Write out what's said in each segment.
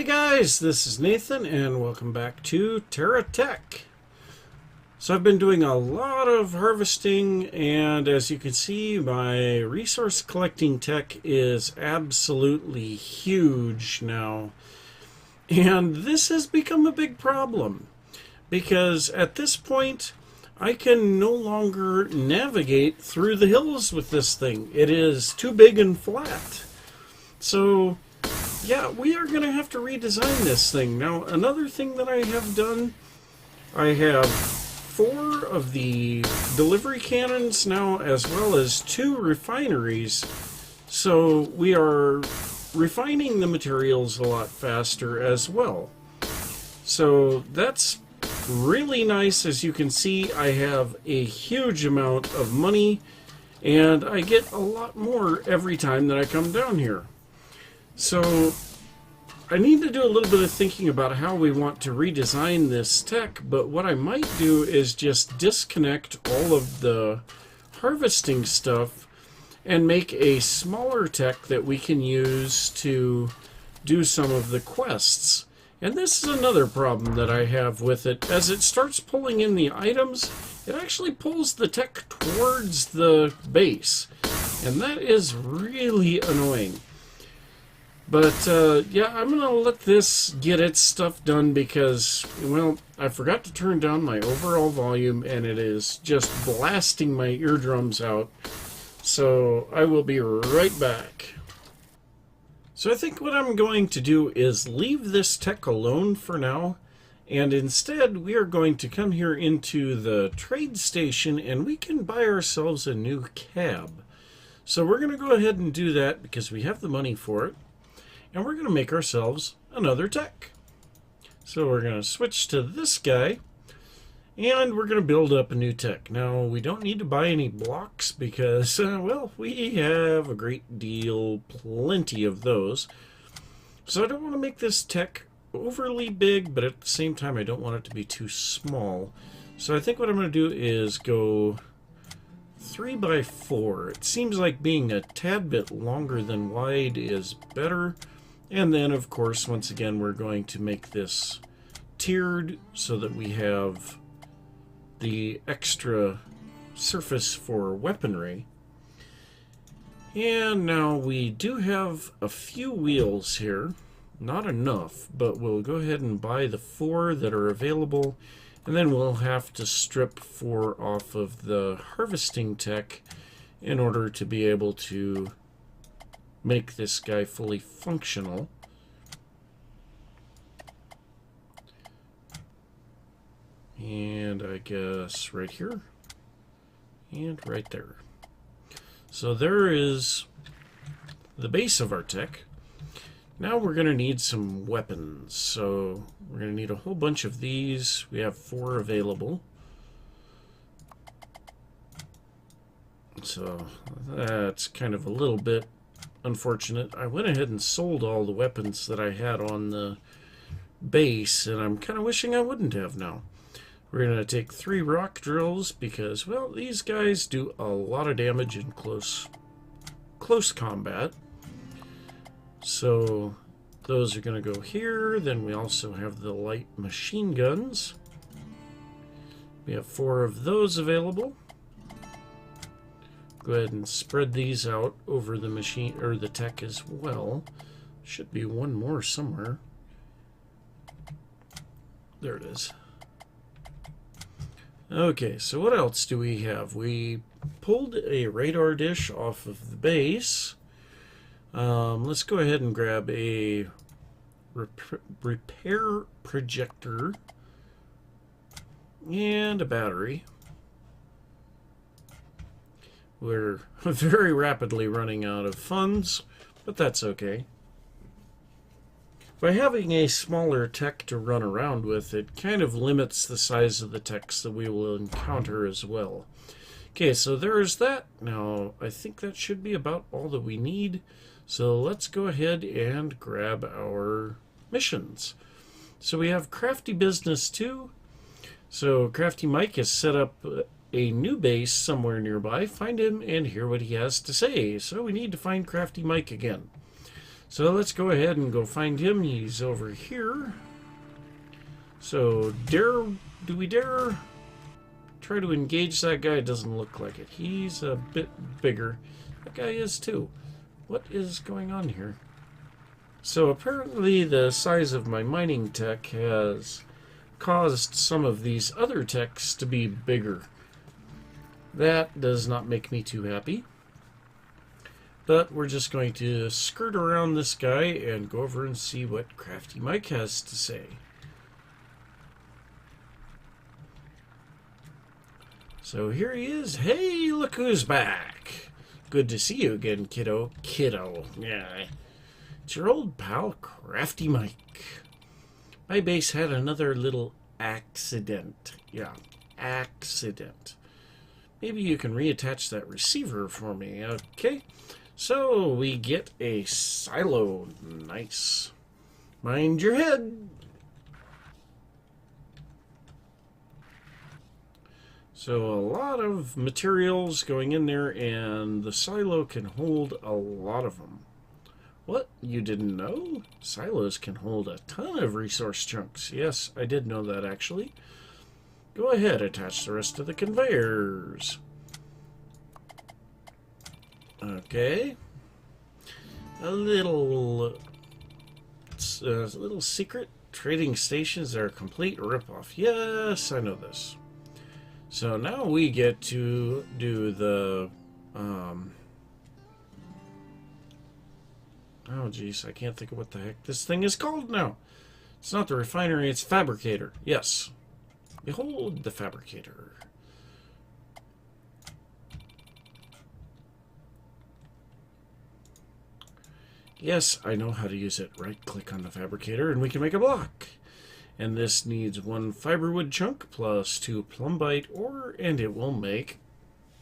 Hey guys, this is Nathan and welcome back to Terra Tech. So I've been doing a lot of harvesting, and as you can see, my resource collecting tech is absolutely huge now. And this has become a big problem because at this point I can no longer navigate through the hills with this thing. It is too big and flat. So yeah, we are going to have to redesign this thing. Now, another thing that I have done, I have 4 of the delivery cannons now, as well as 2 refineries. So we are refining the materials a lot faster as well. So that's really nice. As you can see, I have a huge amount of money, and I get a lot more every time that I come down here. So I need to do a little bit of thinking about how we want to redesign this tech, but what I might do is just disconnect all of the harvesting stuff and make a smaller tech that we can use to do some of the quests. And this is another problem that I have with it. As it starts pulling in the items, it actually pulls the tech towards the base, and that is really annoying. But, yeah, I'm going to let this get its stuff done because, well, I forgot to turn down my overall volume and it is just blasting my eardrums out. So I will be right back. So I think what I'm going to do is leave this tech alone for now. And instead, we are going to come here into the trade station and we can buy ourselves a new cab. So we're going to go ahead and do that because we have the money for it. And we're going to make ourselves another tech. So we're going to switch to this guy, and we're going to build up a new tech. Now, we don't need to buy any blocks because, well, we have a great deal, plenty of those. So I don't want to make this tech overly big, but at the same time, I don't want it to be too small. So I think what I'm going to do is go 3 by 4. It seems like being a tad bit longer than wide is better. And then, of course, once again, we're going to make this tiered so that we have the extra surface for weaponry. And now we do have a few wheels here. Not enough, but we'll go ahead and buy the 4 that are available. And then we'll have to strip 4 off of the harvesting tech in order to be able to make this guy fully functional. And I guess right here and right there. So there is the base of our tech. Now we're going to need some weapons. So we're going to need a whole bunch of these. We have 4 available. So that's kind of a little bit unfortunate. I went ahead and sold all the weapons that I had on the base, and I'm kind of wishing I wouldn't have now. We're going to take 3 rock drills because, well, these guys do a lot of damage in close combat. So those are going to go here. Then we also have the light machine guns. We have 4 of those available. Go ahead and spread these out over the machine or the tech as well. Should be one more somewhere. There it is. Okay, so what else do we have? We pulled a radar dish off of the base. Let's go ahead and grab a repair projector and a battery. We're very rapidly running out of funds, but that's okay. By having a smaller tech to run around with, it kind of limits the size of the techs that we will encounter as well. Okay, so there's that. Now, I think that should be about all that we need. So let's go ahead and grab our missions. So we have Crafty Business 2. So Crafty Mike has set up a new base somewhere nearby. Find him and hear what he has to say. So we need to find Crafty Mike again. So let's go ahead and go find him. He's over here. So do we dare try to engage that guy? It doesn't look like it. He's a bit bigger. That guy is too. What is going on here? So apparently the size of my mining tech has caused some of these other techs to be bigger. That does not make me too happy. But we're just going to skirt around this guy and go over and see what Crafty Mike has to say. So here he is. Hey, look who's back. Good to see you again, kiddo. Kiddo. Yeah. It's your old pal, Crafty Mike. My base had another little accident. Yeah, accident. Maybe you can reattach that receiver for me, okay? So we get a silo. Nice. Mind your head. So a lot of materials going in there, and the silo can hold a lot of them. What? You didn't know? Silos can hold a ton of resource chunks. Yes, I did know that actually. Go ahead, attach the rest of the conveyors. Okay. A little secret. Trading stations are a complete ripoff. Yes, I know this. So now we get to do the oh geez, I can't think of what the heck this thing is called now. It's not the refinery, it's fabricator. Yes. Behold the fabricator. Yes, I know how to use it. Right click on the fabricator and we can make a block. And this needs 1 fiberwood chunk plus 2 plumbite ore, and it will make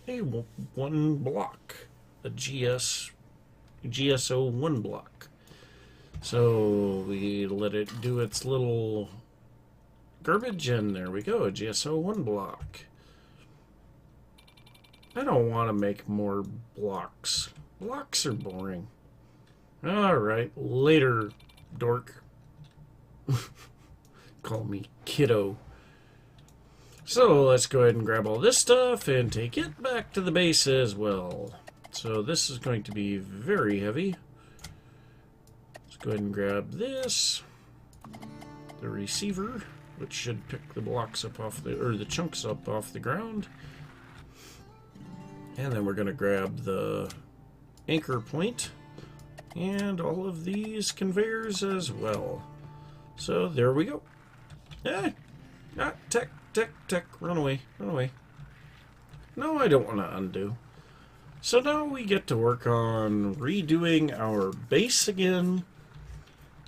a 1 block. A GSO 1 block. So we let it do its little garbage, and there we go, a GSO 1 block. I don't want to make more blocks. Blocks are boring. Alright, later, dork. Call me kiddo. So let's go ahead and grab all this stuff and take it back to the base as well. So this is going to be very heavy. Let's go ahead and grab this. The receiver, which should pick the blocks up off the, or the chunks up off the ground. And then we're going to grab the anchor point and all of these conveyors as well. So there we go. Tech, run away, run away. No, I don't want to undo. So now we get to work on redoing our base again.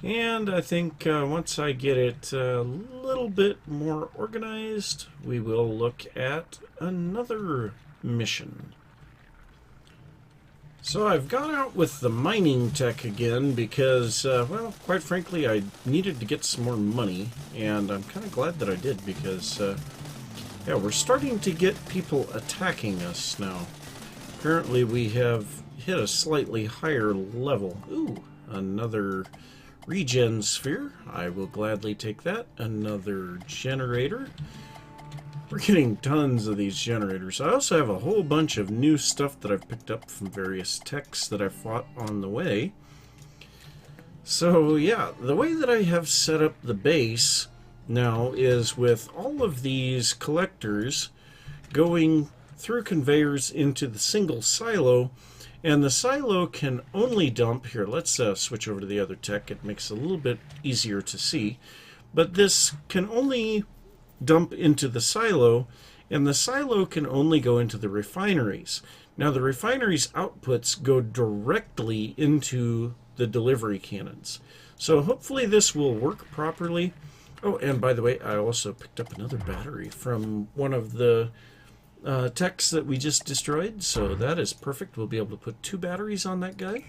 And I think once I get it a little bit more organized, we will look at another mission. So I've gone out with the mining tech again because, well, quite frankly, I needed to get some more money, and I'm kind of glad that I did because, yeah, we're starting to get people attacking us now. Apparently we have hit a slightly higher level. Ooh, another regen sphere. I will gladly take that. Another generator. We're getting tons of these generators. I also have a whole bunch of new stuff that I've picked up from various techs that I fought on the way. So yeah, the way that I have set up the base now is with all of these collectors going through conveyors into the single silo, and the silo can only dump here. Let's switch over to the other tech. It makes it a little bit easier to see, but this can only dump into the silo, and the silo can only go into the refineries. Now the refineries' outputs go directly into the delivery cannons. So hopefully this will work properly. Oh, and by the way, I also picked up another battery from one of the techs that we just destroyed, so that is perfect. We'll be able to put 2 batteries on that guy.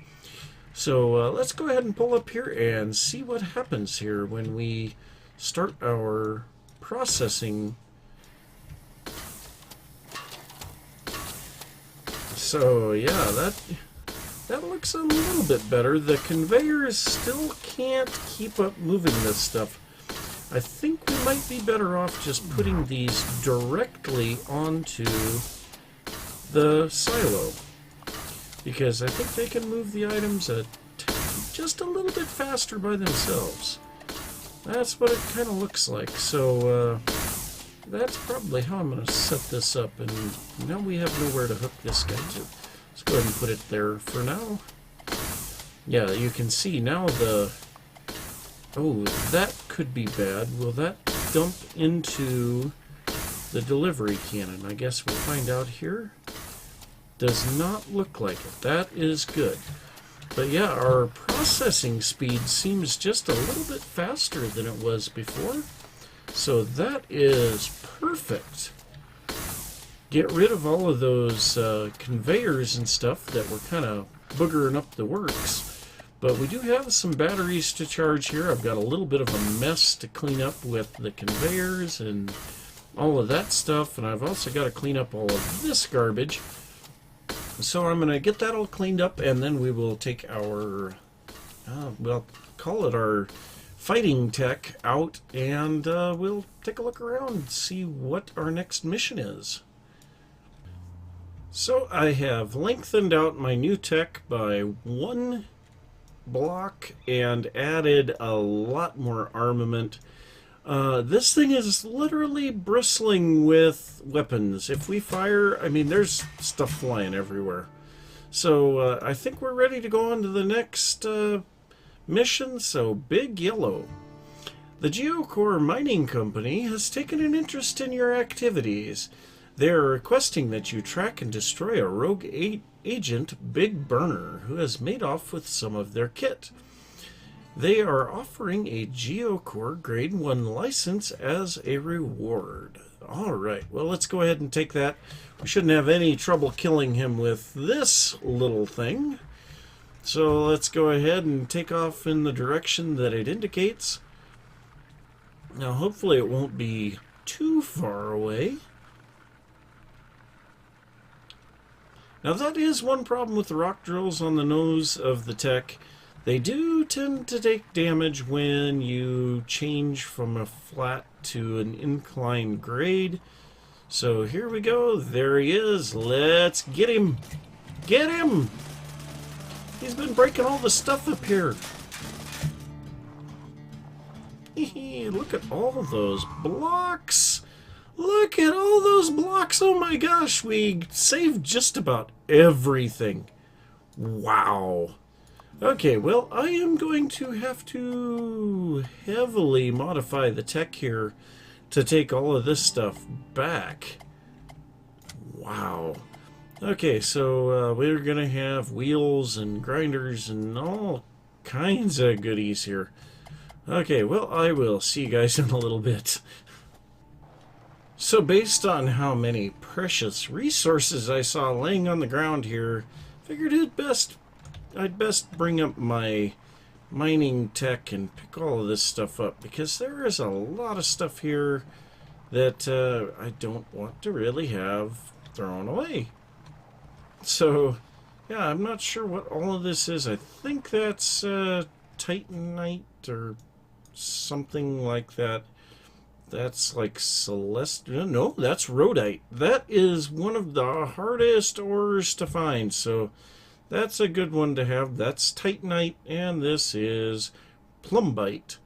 So let's go ahead and pull up here and see what happens here when we start our processing. So yeah, that That looks a little bit better. The conveyors still can't keep up moving this stuff. I think we might be better off just putting these directly onto the silo, because I think they can move the items just a little bit faster by themselves. That's what it kind of looks like. So that's probably how I'm going to set this up. And now we have nowhere to hook this guy to. Let's go ahead and put it there for now. Yeah, you can see now the... Oh, that could be bad. Will that dump into the delivery cannon? I guess we'll find out here. Does not look like it. That is good. But yeah, our processing speed seems just a little bit faster than it was before. So that is perfect. Get rid of all of those conveyors and stuff that were kind of boogering up the works. But we do have some batteries to charge here. I've got a little bit of a mess to clean up with the conveyors and all of that stuff. And I've also got to clean up all of this garbage. So I'm going to get that all cleaned up, and then we will take our, we'll call it our fighting tech out, and we'll take a look around and see what our next mission is. So I have lengthened out my new tech by 1 block and added a lot more armament. This thing is literally bristling with weapons. If we fire, I mean, there's stuff flying everywhere. So I think we're ready to go on to the next mission. So Big Yellow. The Geocore Mining Company has taken an interest in your activities. They are requesting that you track and destroy a rogue agent, Big Burner, who has made off with some of their kit. They are offering a Geocore Grade 1 license as a reward. Alright, well, let's go ahead and take that. We shouldn't have any trouble killing him with this little thing. So let's go ahead and take off in the direction that it indicates. Now, hopefully it won't be too far away. Now, that is one problem with the rock drills on the nose of the tech. They do tend to take damage when you change from a flat to an inclined grade. So here we go. There he is. Let's get him. Get him! He's been breaking all the stuff up here. Look at all those blocks. Look at all those blocks. Oh my gosh, we saved just about everything. Wow. Okay, well, I am going to have to heavily modify the tech here to take all of this stuff back. Wow. Okay, so we're going to have wheels and grinders and all kinds of goodies here. Okay, well, I will see you guys in a little bit. So based on how many precious resources I saw laying on the ground here, figured I'd best bring up my mining tech and pick all of this stuff up, because there is a lot of stuff here that I don't want to really have thrown away. So, yeah, I'm not sure what all of this is. I think that's Titanite or something like that. That's like Celestial. No, that's Rhodite. That is one of the hardest ores to find, so that's a good one to have. That's Titanite, and this is Plumbite.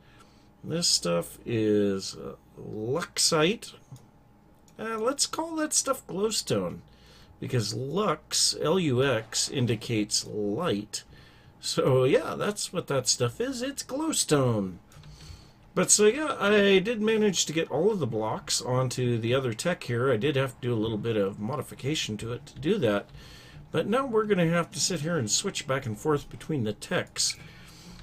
This stuff is Luxite. Let's call that stuff glowstone, because Lux, L-U-X, indicates light. So yeah, that's what that stuff is. It's glowstone. But so yeah, I did manage to get all of the blocks onto the other tech here. I did have to do a little bit of modification to it to do that. But now we're going to have to sit here and switch back and forth between the techs.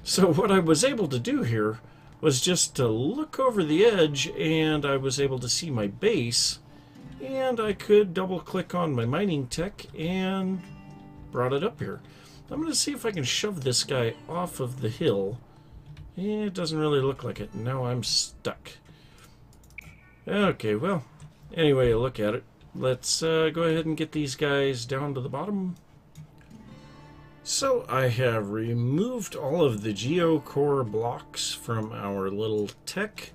So what I was able to do here was just to look over the edge, and I was able to see my base, and I could double click on my mining tech and brought it up here. I'm going to see if I can shove this guy off of the hill. It doesn't really look like it. Now I'm stuck. Okay, well, anyway, look at it. Let's go ahead and get these guys down to the bottom. So I have removed all of the geocore blocks from our little tech,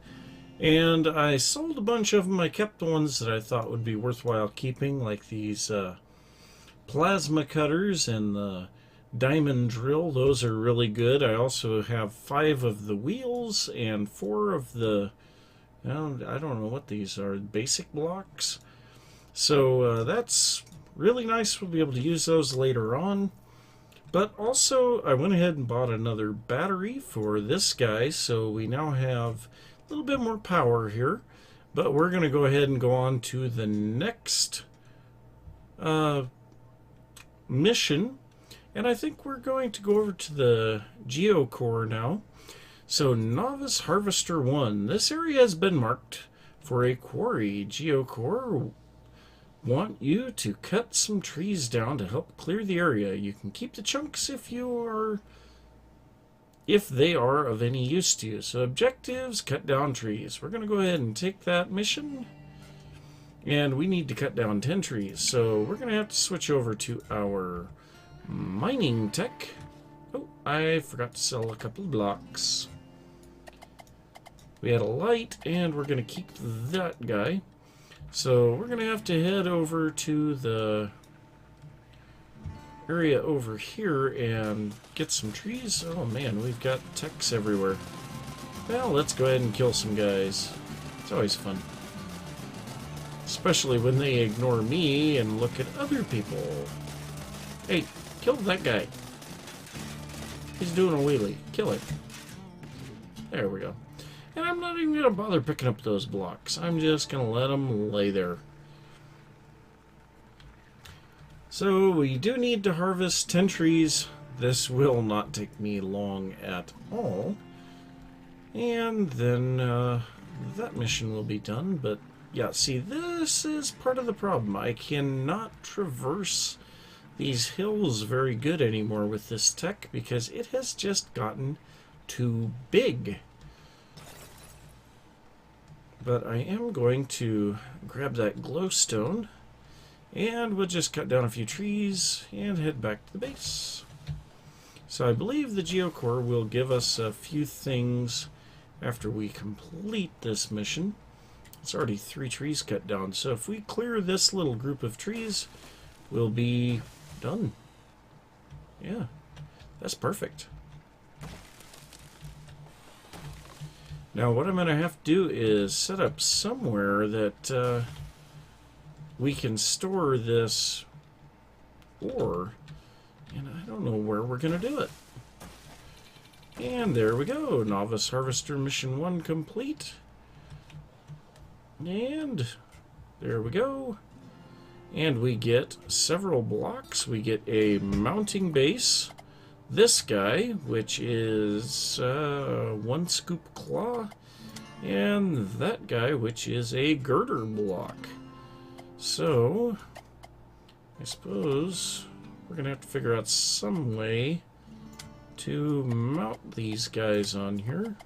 and I sold a bunch of them. I kept the ones that I thought would be worthwhile keeping, like these plasma cutters and the diamond drill. Those are really good. I also have 5 of the wheels and 4 of the, I don't know what these are, basic blocks. So that's really nice. We'll be able to use those later on. But also, I went ahead and bought another battery for this guy, so we now have a little bit more power here. But we're going to go ahead and go on to the next mission. And I think we're going to go over to the geocore now. So, Novice Harvester 1. This area has been marked for a quarry. Geocore want you to cut some trees down to help clear the area. You can keep the chunks if they are of any use to you. So objectives, cut down trees. We're going to go ahead and take that mission, and we need to cut down 10 trees. So we're going to have to switch over to our mining tech. Oh, I forgot to sell a couple of blocks. We had a light, and we're going to keep that guy. So we're going to have to head over to the area over here and get some trees. Oh man, we've got techs everywhere. Well, let's go ahead and kill some guys. It's always fun. Especially when they ignore me and look at other people. Hey, kill that guy. He's doing a wheelie. Kill him. There we go. And I'm not even going to bother picking up those blocks. I'm just going to let them lay there. So we do need to harvest 10 trees. This will not take me long at all. And then that mission will be done. But yeah, see, this is part of the problem. I cannot traverse these hills very good anymore with this tech because it has just gotten too big. But I am going to grab that glowstone, and we'll just cut down a few trees and head back to the base. So I believe the geocore will give us a few things after we complete this mission. It's already 3 trees cut down, so if we clear this little group of trees, we'll be done. Yeah, that's perfect. Now what I'm going to have to do is set up somewhere that we can store this ore, and I don't know where we're going to do it. And there we go, Novice Harvester Mission 1 complete. And there we go. And we get several blocks. We get a mounting base. This guy, which is 1 scoop claw, and that guy, which is a girder block. So, I suppose we're going to have to figure out some way to mount these guys on here.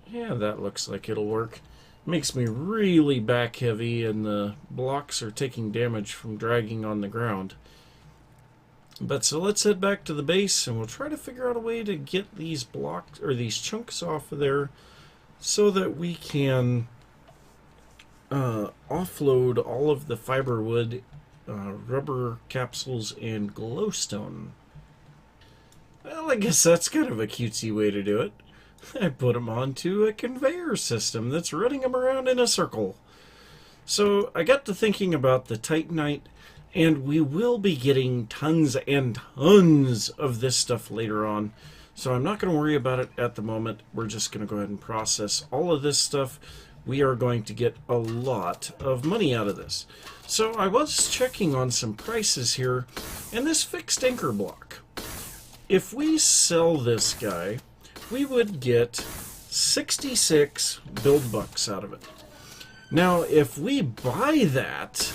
Yeah, that looks like it'll work. Makes me really back heavy, and the blocks are taking damage from dragging on the ground. But so let's head back to the base, and we'll try to figure out a way to get these blocks or these chunks off of there so that we can offload all of the fiber wood, rubber capsules, and glowstone. Well, I guess that's kind of a cutesy way to do it. I put them onto a conveyor system that's running them around in a circle. So I got to thinking about the Titanite, and we will be getting tons and tons of this stuff later on. So I'm not going to worry about it at the moment. We're just going to go ahead and process all of this stuff. We are going to get a lot of money out of this. So I was checking on some prices here, and this fixed anchor block. If we sell this guy, we would get 66 build bucks out of it. Now, if we buy that,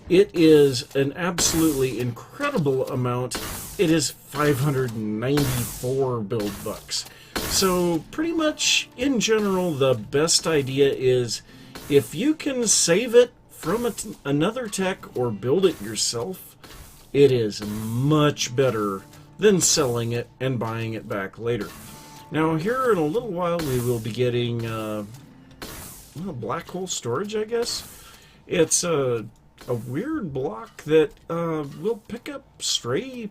it is an absolutely incredible amount. It is 594 build bucks. So pretty much in general, the best idea is if you can save it from another tech or build it yourself, it is much better than selling it and buying it back later. Now, here in a little while, we will be getting black hole storage, I guess. It's a weird block that will pick up stray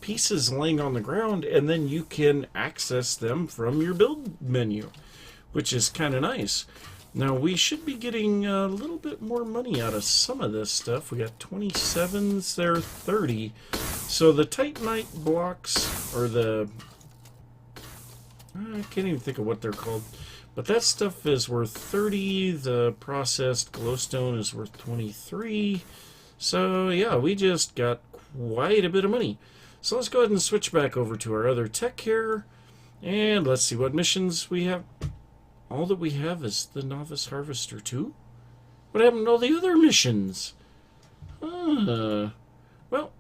pieces laying on the ground, and then you can access them from your build menu, which is kind of nice. Now, we should be getting a little bit more money out of some of this stuff. We got 27s there, 30. So the Titanite blocks, or the... I can't even think of what they're called. But that stuff is worth 30. The processed glowstone is worth 23. So, yeah, we just got quite a bit of money. So let's go ahead and switch back over to our other tech here. And let's see what missions we have. All that we have is the Novice Harvester 2? What happened to all the other missions? Well,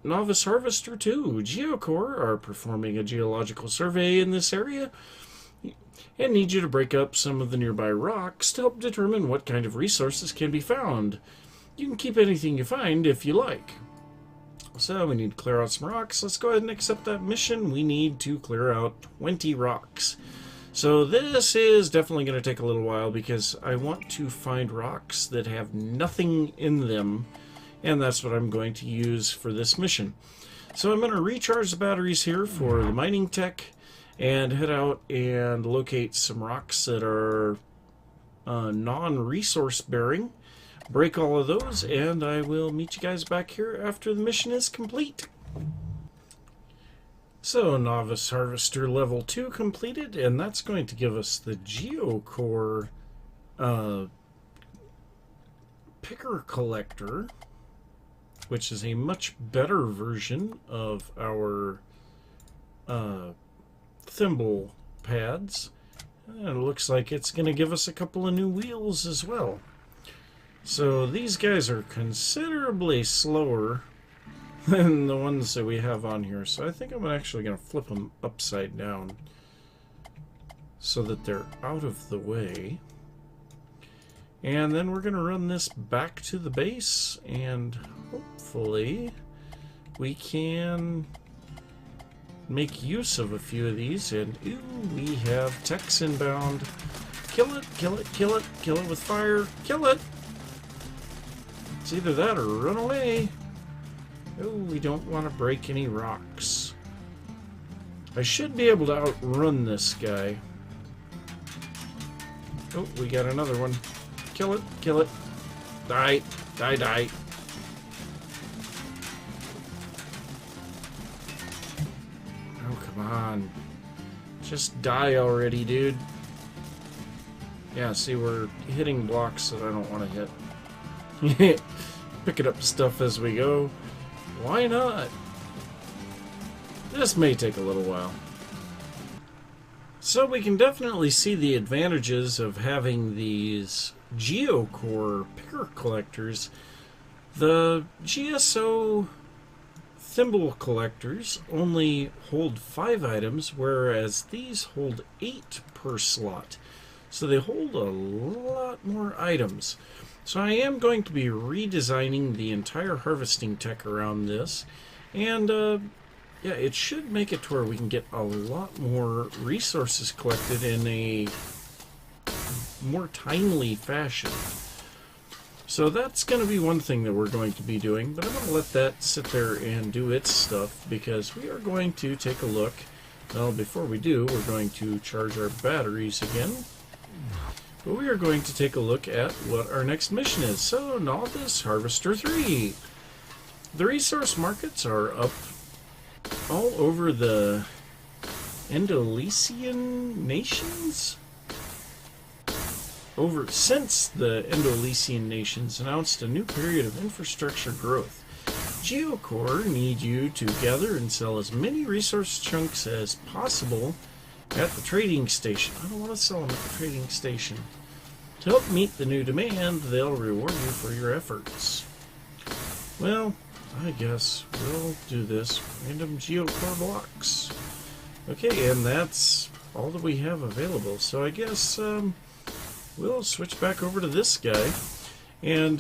Novice Harvester 2, Geocore are performing a geological survey in this area and need you to break up some of the nearby rocks to help determine what kind of resources can be found. You can keep anything you find if you like. So we need to clear out some rocks. Let's go ahead and accept that mission. We need to clear out 20 rocks. So this is definitely going to take a little while because I want to find rocks that have nothing in them, and that's what I'm going to use for this mission. So I'm going to recharge the batteries here for the mining tech and head out and locate some rocks that are non-resource bearing. Break all of those, and I will meet you guys back here after the mission is complete. So, Novice Harvester level 2 completed, and that's going to give us the Geocore Picker Collector, which is a much better version of our thimble pads. And it looks like it's going to give us a couple of new wheels as well. So these guys are considerably slower than the ones that we have on here. So I think I'm actually going to flip them upside down so that they're out of the way. And then we're going to run this back to the base, and hopefully we can make use of a few of these. And ooh, we have techs inbound. Kill it, kill it, kill it, kill it with fire, kill it! It's either that or run away. Oh, we don't want to break any rocks. I should be able to outrun this guy. Oh, we got another one. Kill it, kill it. Die, die, die. Oh, come on. Just die already, dude. Yeah, see, we're hitting blocks that I don't want to hit. Picking up stuff as we go. Why not? This may take a little while. So we can definitely see the advantages of having these Geocore Picker Collectors. The GSO Thimble Collectors only hold 5 items, whereas these hold 8 per slot. So they hold a lot more items. So I am going to be redesigning the entire harvesting tech around this, and yeah, it should make it to where we can get a lot more resources collected in a more timely fashion. So that's going to be one thing that we're going to be doing, but I'm going to let that sit there and do its stuff, because we are going to take a look. Well, before we do, we're going to charge our batteries again. But we are going to take a look at what our next mission is. So, Novice Harvester 3. The resource markets are up all over the Endolesian nations? Since the Endolesian nations announced a new period of infrastructure growth, Geocore need you to gather and sell as many resource chunks as possible at the trading station. I don't want to sell them at the trading station. To help meet the new demand, they'll reward you for your efforts. Well, I guess we'll do this. Random Geocore blocks. Okay, and that's all that we have available. So I guess we'll switch back over to this guy. And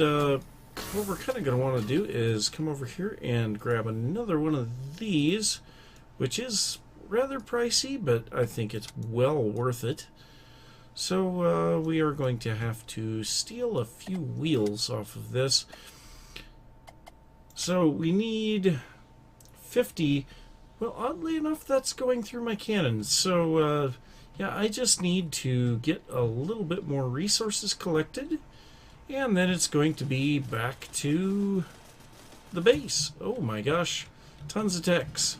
what we're kind of going to want to do is come over here and grab another one of these, which is rather pricey, but I think it's well worth it. So we are going to have to steal a few wheels off of this. So we need 50. Well, oddly enough, that's going through my cannons. So yeah, I just need to get a little bit more resources collected, and then it's going to be back to the base. Oh my gosh, tons of techs.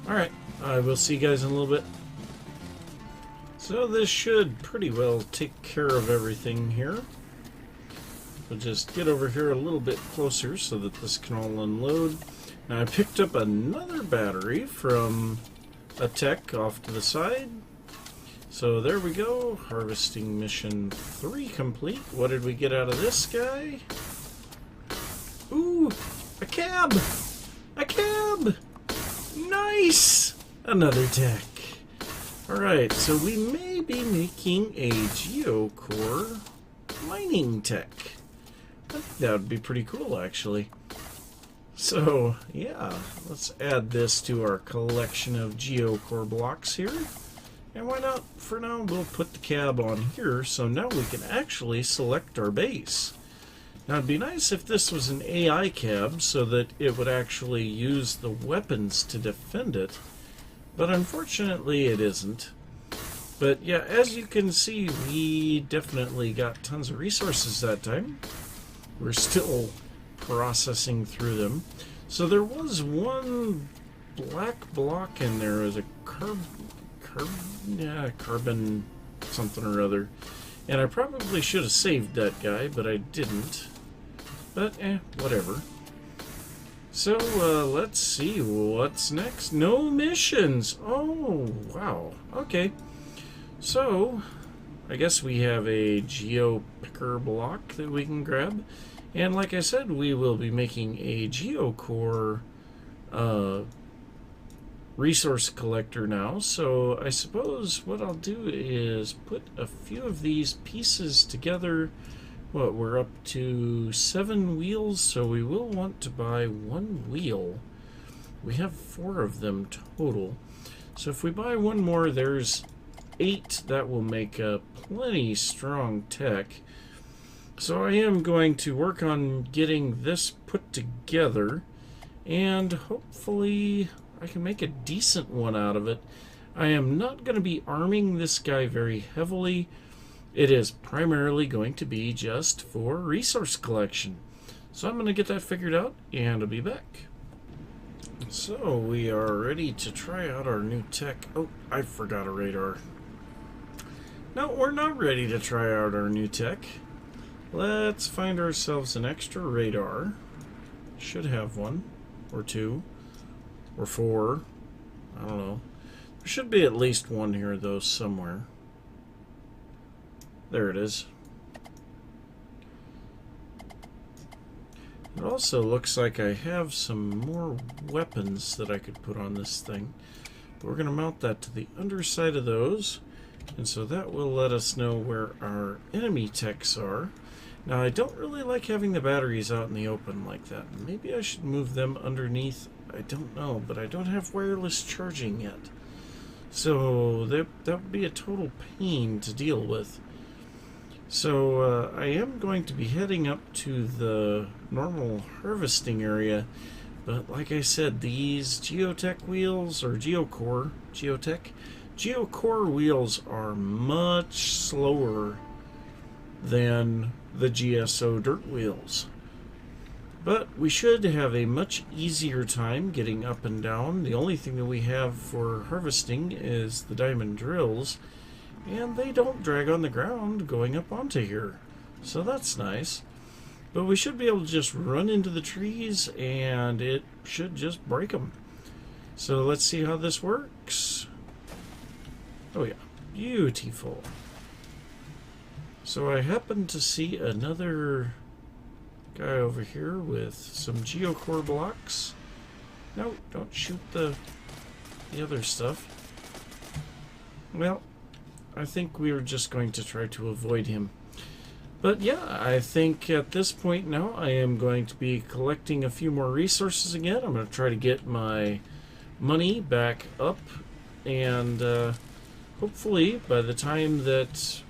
Alright, I will see you guys in a little bit. So this should pretty well take care of everything here. We'll just get over here a little bit closer so that this can all unload. Now I picked up another battery from a tech off to the side. So there we go, harvesting mission 3 complete. What did we get out of this guy? Ooh, a cab! A cab! Nice! Another tech. Alright, so we may be making a geocore mining tech. I think that would be pretty cool, actually. So, yeah, let's add this to our collection of geocore blocks here. And why not, for now, we'll put the cab on here, so now we can actually select our base. Now, it'd be nice if this was an AI cab, so that it would actually use the weapons to defend it. But unfortunately, it isn't. But yeah, as you can see, we definitely got tons of resources that time. We're still processing through them. So there was one black block in there as a carbon something or other. And I probably should have saved that guy, but I didn't. But, whatever. So, let's see what's next. No missions! Oh, wow. Okay. So, I guess we have a geo picker block that we can grab. And like I said, we will be making a geocore resource collector now. So I suppose what I'll do is put a few of these pieces together. What, we're up to 7 wheels, so we will want to buy 1 wheel. We have 4 of them total. So if we buy 1 more, there's 8. That will make a plenty strong tech. So I am going to work on getting this put together, and hopefully I can make a decent one out of it. I am not going to be arming this guy very heavily. It is primarily going to be just for resource collection. So I'm going to get that figured out, and I'll be back. So we are ready to try out our new tech. Oh, I forgot a radar. No, we're not ready to try out our new tech. Let's find ourselves an extra radar. Should have 1, or 2, or 4. I don't know. There should be at least 1 here, though, somewhere. There it is. It also looks like I have some more weapons that I could put on this thing. But we're going to mount that to the underside of those. And so that will let us know where our enemy techs are. Now, I don't really like having the batteries out in the open like that. Maybe I should move them underneath. I don't know, but I don't have wireless charging yet. So that would be a total pain to deal with. So I am going to be heading up to the normal harvesting area, but like I said, these geotech wheels, or geocore wheels are much slower than the GSO dirt wheels. But we should have a much easier time getting up and down. The only thing that we have for harvesting is the diamond drills, and they don't drag on the ground going up onto here. So that's nice. But we should be able to just run into the trees and it should just break them. So let's see how this works. Oh yeah, beautiful. So I happen to see another guy over here with some geocore blocks. No, don't shoot the other stuff. Well, I think we are just going to try to avoid him. But yeah, I think at this point now I am going to be collecting a few more resources again. I'm going to try to get my money back up, and hopefully by the time that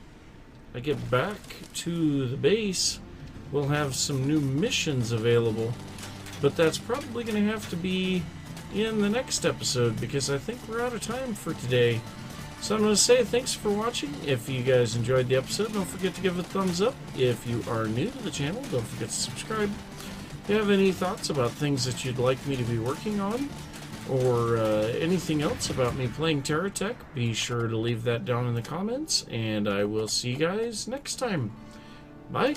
I get back to the base, we'll have some new missions available. But that's probably going to have to be in the next episode, because I think we're out of time for today. So I'm going to say thanks for watching. If you guys enjoyed the episode, don't forget to give it a thumbs up. If you are new to the channel, don't forget to subscribe. If you have any thoughts about things that you'd like me to be working on, or anything else about me playing Terra Tech, be sure to leave that down in the comments, and I will see you guys next time. Bye!